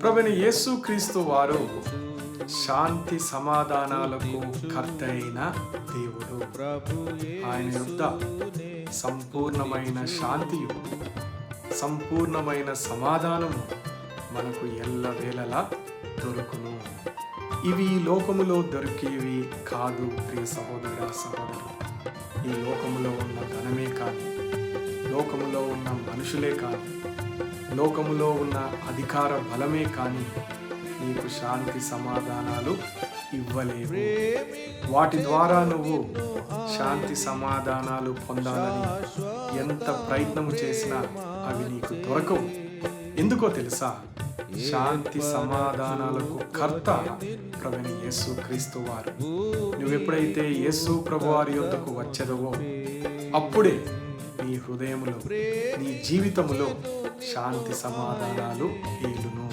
ప్రభువైన యేసుక్రీస్తు వారు శాంతి సమాధానాలకు కర్త అయిన దేవుడు. ఆయన యొద్ద సంపూర్ణమైన శాంతియు సంపూర్ణమైన సమాధానము మనకు ఎల్లవేళలా దొరుకును. ఇవి ఈ లోకములో దొరికేవి కాదు ప్రియ సహోదర సహోదరు. ఈ లోకములో ఉన్న ధనమే కాదు, లోకములో ఉన్న మనుషులే కాదు, లోకములో ఉన్న అధికార బలమే కానీ నీకు శాంతి సమాధానాలు ఇవ్వలేవు. వాటి ద్వారా నువ్వు శాంతి సమాధానాలు పొందాలని ఎంత ప్రయత్నం చేసినా అవి నీకు దొరకవు. ఎందుకో తెలుసా? శాంతి సమాధానాలకు కర్త ప్రభువైన యేసుక్రీస్తు వారు. నువ్వెప్పుడైతే యేసు ప్రభువారి యొద్దకు వచ్చేదవో అప్పుడే నీ హృదయములో, నీ జీవితములో శాంతి సమాధానాలు ఏలును.